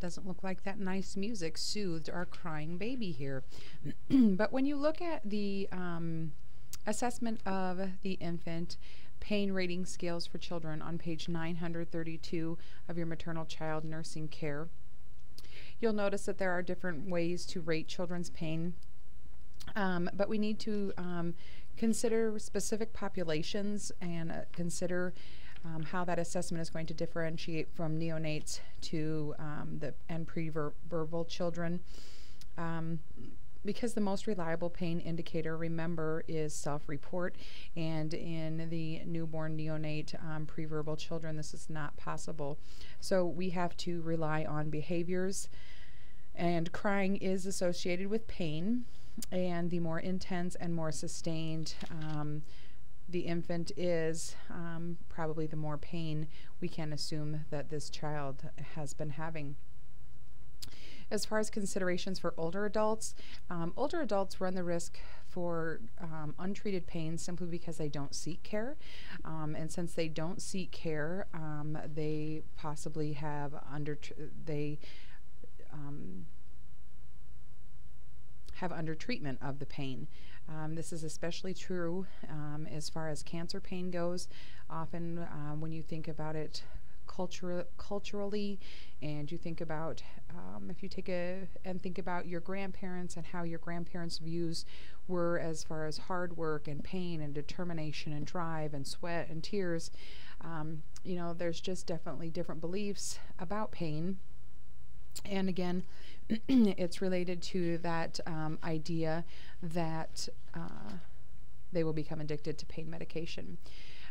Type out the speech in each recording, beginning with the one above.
doesn't look like that nice music soothed our crying baby here. But when you look at the assessment of the infant pain rating scales for children on page 932 of your maternal child nursing care, you'll notice that there are different ways to rate children's pain. But we need to consider specific populations and consider how that assessment is going to differentiate from neonates to and pre-verbal children. Because the most reliable pain indicator, remember, is self-report, and in the newborn, neonate, pre-verbal children, this is not possible. So we have to rely on behaviors, and crying is associated with pain, and the more intense and more sustained the infant is, probably the more pain we can assume that this child has been having. As far as considerations for older adults run the risk for untreated pain simply because they don't seek care. And since they don't seek care, they possibly have under treatment of the pain. This is especially true as far as cancer pain goes. Often when you think about it culturally, and you think about if you think about your grandparents and how your grandparents' views were as far as hard work and pain and determination and drive and sweat and tears, you know, there's just definitely different beliefs about pain. And again, it's related to that idea that they will become addicted to pain medication.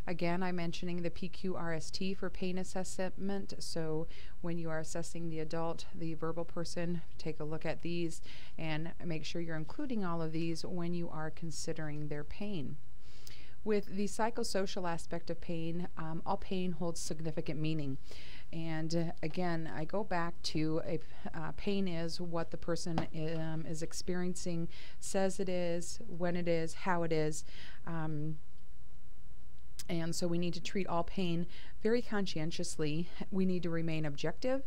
Again, I'm mentioning the PQRST for pain assessment. So when you are assessing the adult, the verbal person, take a look at these and make sure you're including all of these when you are considering their pain. With the psychosocial aspect of pain, all pain holds significant meaning. And again, I go back to pain is what the person is experiencing, says it is, when it is, how it is. And so we need to treat all pain very conscientiously. We need to remain objective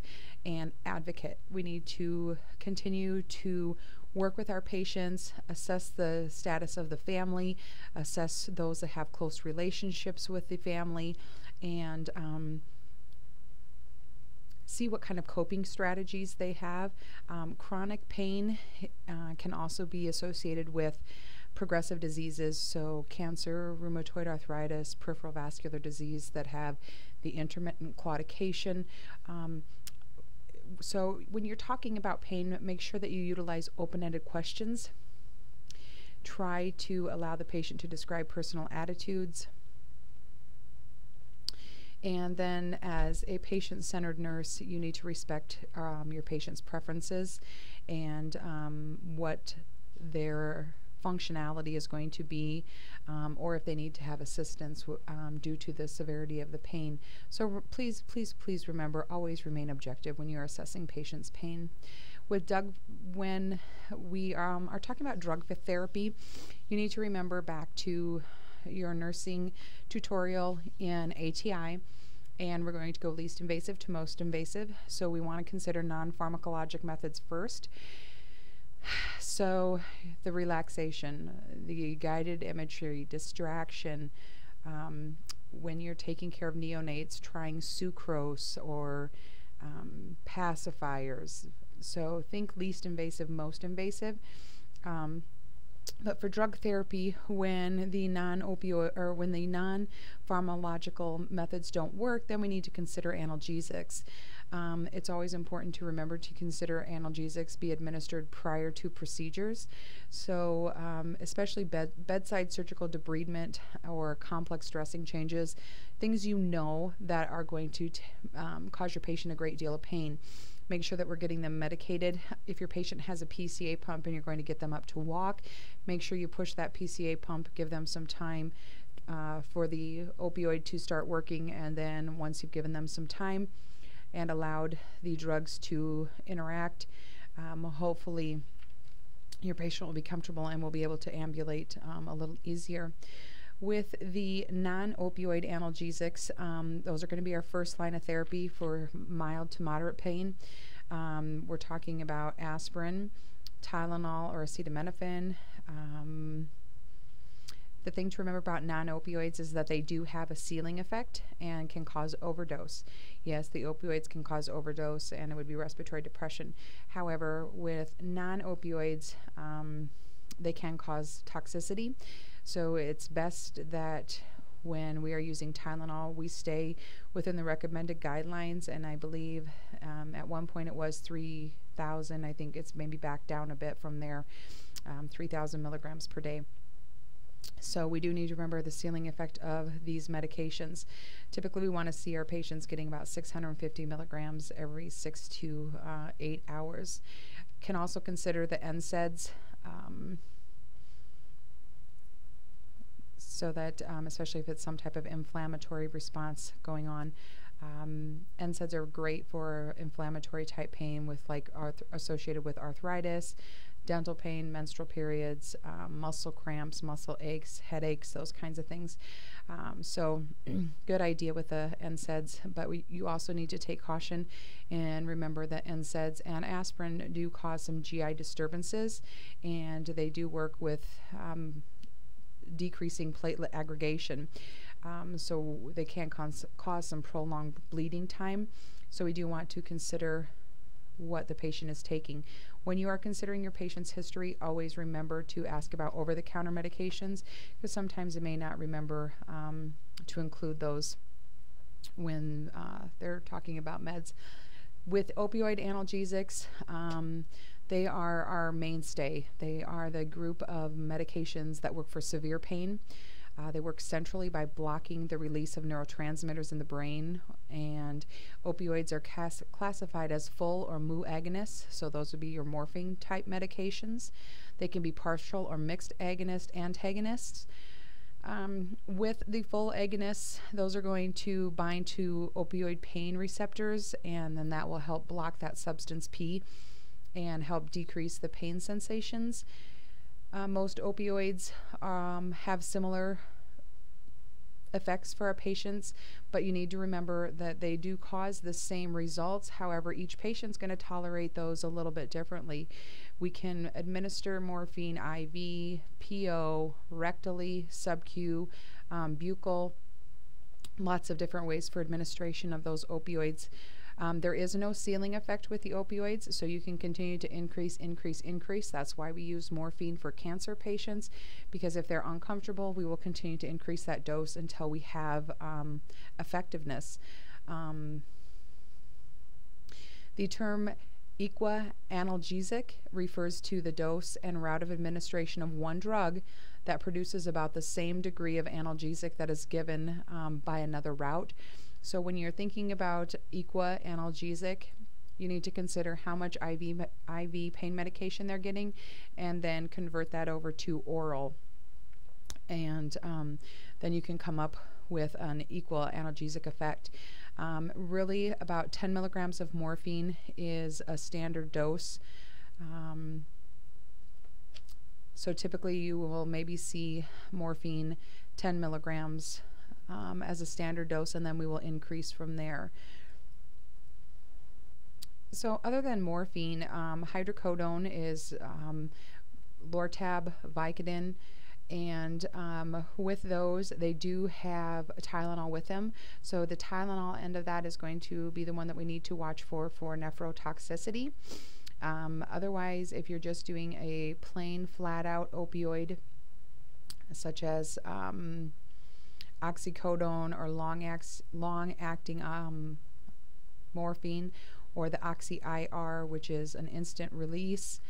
and advocate. We need to continue to work with our patients, assess the status of the family, assess those that have close relationships with the family, and see what kind of coping strategies they have. Chronic pain can also be associated with progressive diseases, so cancer, rheumatoid arthritis, peripheral vascular disease that have the intermittent claudication. So when you're talking about pain, make sure that you utilize open-ended questions. Try to allow the patient to describe personal attitudes. And then as a patient-centered nurse, you need to respect your patient's preferences and what their functionality is going to be, or if they need to have assistance due to the severity of the pain. So please, please, please remember, always remain objective when you are assessing patients' pain. With when we are talking about drug therapy, you need to remember back to your nursing tutorial in ATI, and we're going to go least invasive to most invasive. So we want to consider non-pharmacologic methods first. So the relaxation, the guided imagery, distraction, when you're taking care of neonates, trying sucrose or pacifiers. So think least invasive, most invasive. But for drug therapy, when the non-opioid or when the non-pharmacological methods don't work, then we need to consider analgesics. It's always important to remember to consider analgesics be administered prior to procedures. So especially bedside surgical debridement or complex dressing changes, things you know that are going to cause your patient a great deal of pain. Make sure that we're getting them medicated. If your patient has a PCA pump and you're going to get them up to walk, make sure you push that PCA pump, give them some time for the opioid to start working, and then once you've given them some time and allowed the drugs to interact, hopefully your patient will be comfortable and will be able to ambulate a little easier. With the non-opioid analgesics, those are going to be our first line of therapy for mild to moderate pain. We're talking about aspirin, Tylenol or acetaminophen. The thing to remember about non-opioids is that they do have a ceiling effect and can cause overdose. Yes, the opioids can cause overdose and it would be respiratory depression. However, with non-opioids, they can cause toxicity. So it's best that when we are using Tylenol, we stay within the recommended guidelines, and I believe at one point it was 3,000. I think it's maybe back down a bit from there, 3,000 milligrams per day. So we do need to remember the ceiling effect of these medications. Typically, we want to see our patients getting about 650 milligrams every 6 to 8 hours. Can also consider the NSAIDs, so that especially if it's some type of inflammatory response going on. NSAIDs are great for inflammatory type pain with associated with arthritis, dental pain, menstrual periods, muscle cramps, muscle aches, headaches, those kinds of things. So good idea with the NSAIDs, but you also need to take caution and remember that NSAIDs and aspirin do cause some GI disturbances, and they do work with decreasing platelet aggregation. So they can cause some prolonged bleeding time. So we do want to consider what the patient is taking. When you are considering your patient's history, always remember to ask about over-the-counter medications, because sometimes they may not remember to include those when they're talking about meds. With opioid analgesics, they are our mainstay. They are the group of medications that work for severe pain. They work centrally by blocking the release of neurotransmitters in the brain, and opioids are classified as full or mu agonists, so those would be your morphine type medications. They can be partial or mixed agonist antagonists. With the full agonists, those are going to bind to opioid pain receptors, and then that will help block that substance P and help decrease the pain sensations. Most opioids have similar effects for our patients, but you need to remember that they do cause the same results. However, each patient's going to tolerate those a little bit differently. We can administer morphine IV, PO, rectally, sub-Q, buccal, lots of different ways for administration of those opioids. There is no ceiling effect with the opioids, so you can continue to increase. That's why we use morphine for cancer patients, because if they're uncomfortable, we will continue to increase that dose until we have effectiveness. The term equa-analgesic refers to the dose and route of administration of one drug that produces about the same degree of analgesic that is given by another route. So when you're thinking about equa-analgesic, you need to consider how much IV pain medication they're getting, and then convert that over to oral. And then you can come up with an equal analgesic effect. Really, about 10 milligrams of morphine is a standard dose. So typically you will maybe see morphine 10 milligrams as a standard dose, and then we will increase from there. So other than morphine, hydrocodone is Lortab, Vicodin, and with those, they do have Tylenol with them. So the Tylenol end of that is going to be the one that we need to watch for nephrotoxicity. Otherwise, if you're just doing a plain flat-out opioid, such as oxycodone or long-acting morphine, or the Oxy-IR, which is an instant release.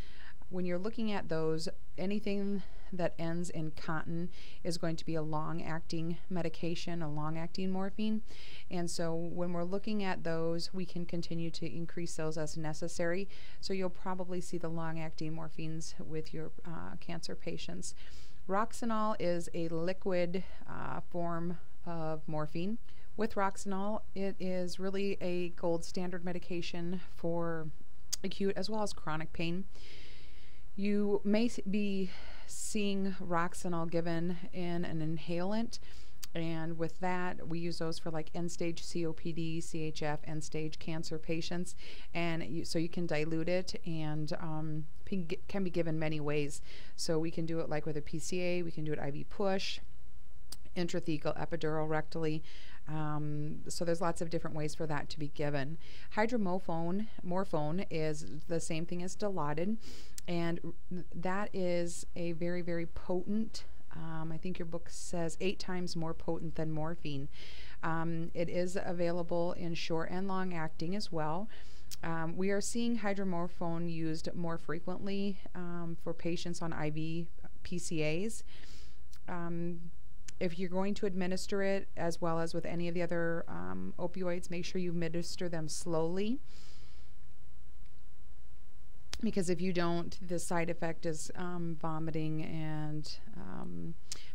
When you're looking at those, anything that ends in contin is going to be a long-acting medication, a long-acting morphine. And so when we're looking at those, we can continue to increase those as necessary. So you'll probably see the long-acting morphines with your cancer patients. Roxanol is a liquid form of morphine. With Roxanol, it is really a gold standard medication for acute as well as chronic pain. You may be seeing Roxanol given in an inhalant. And with that, we use those for like end-stage COPD, CHF, end-stage cancer patients. And so you can dilute it, and can be given many ways. So we can do it like with a PCA, we can do it IV push, intrathecal, epidural, rectally. So there's lots of different ways for that to be given. Hydromorphone is the same thing as Dilaudid, and that is a very, very potent, I think your book says 8 times more potent than morphine. It is available in short and long acting as well. We are seeing hydromorphone used more frequently for patients on IV PCAs. If you're going to administer it, as well as with any of the other opioids, make sure you administer them slowly, because if you don't, the side effect is vomiting, and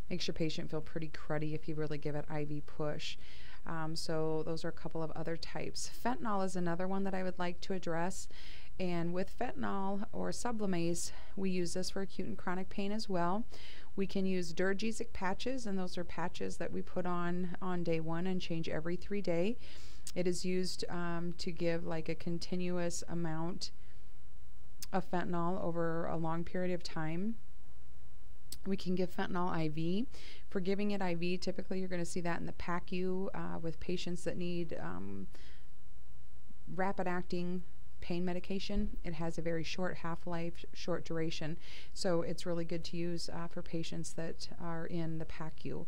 makes your patient feel pretty cruddy if you really give it IV push. So those are a couple of other types. Fentanyl is another one that I would like to address. And with fentanyl or Sublimase, we use this for acute and chronic pain as well. We can use Duragesic patches, and those are patches that we put on day 1 and change every 3 days. It is used to give like a continuous amount of fentanyl over a long period of time. We can give fentanyl IV. For giving it IV, typically you're going to see that in the PACU with patients that need rapid-acting pain medication. It has a very short half-life, short duration, so it's really good to use for patients that are in the PACU.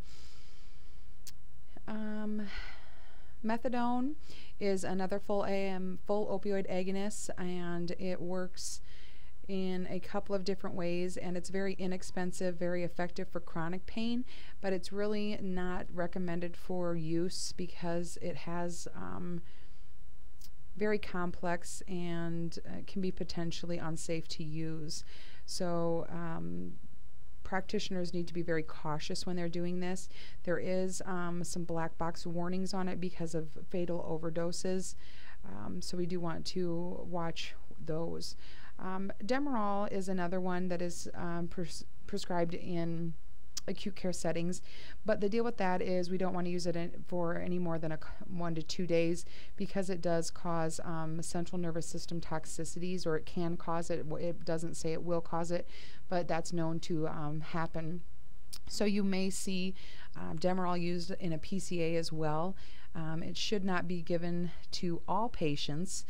Methadone is another full opioid agonist, and it works in a couple of different ways, and it's very inexpensive, very effective for chronic pain, but it's really not recommended for use because it has very complex and can be potentially unsafe to use. So practitioners need to be very cautious when they're doing this. There is some black box warnings on it because of fatal overdoses, so we do want to watch those. Demerol is another one that is prescribed in acute care settings, but the deal with that is we don't want to use it for any more than 1 to 2 days, because it does cause central nervous system toxicities, or it can cause it. It doesn't say it will cause it, but that's known to happen. So you may see Demerol used in a PCA as well. It should not be given to all patients,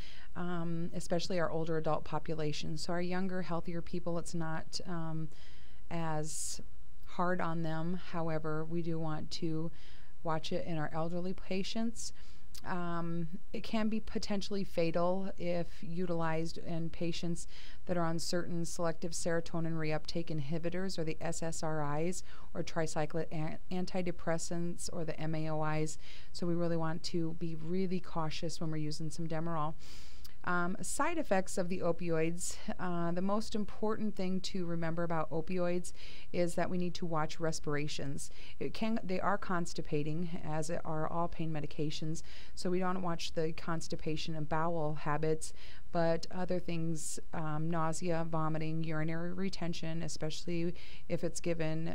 especially our older adult population. So our younger, healthier people, it's not as hard on them. However, we do want to watch it in our elderly patients. It can be potentially fatal if utilized in patients that are on certain selective serotonin reuptake inhibitors, or the SSRIs, or tricyclic antidepressants, or the MAOIs. So we really want to be really cautious when we're using some Demerol. Side effects of the opioids. The most important thing to remember about opioids is that we need to watch respirations. They are constipating, as are all pain medications, so we don't watch the constipation and bowel habits, but other things, nausea, vomiting, urinary retention, especially if it's given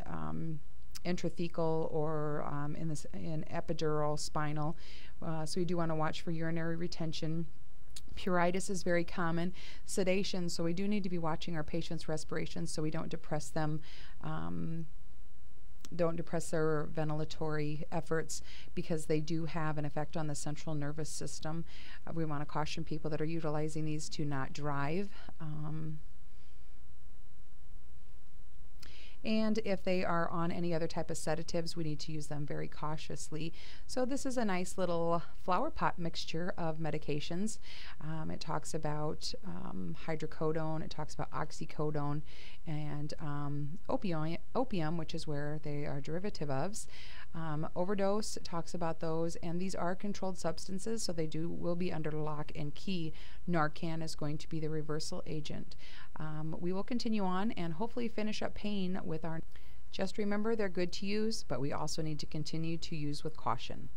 intrathecal or in epidural spinal. So we do want to watch for urinary retention. Pruritus is very common. Sedation, so we do need to be watching our patients' respirations so we don't depress them, don't depress their ventilatory efforts, because they do have an effect on the central nervous system. We want to caution people that are utilizing these to not drive. And if they are on any other type of sedatives, we need to use them very cautiously. So this is a nice little flower pot mixture of medications. It talks about hydrocodone, it talks about oxycodone, and opium, which is where they are derivative ofs. Overdose, it talks about those, and these are controlled substances, so they will be under lock and key. Narcan is going to be the reversal agent. We will continue on and hopefully finish up pain with our. Just remember, they're good to use, but we also need to continue to use with caution.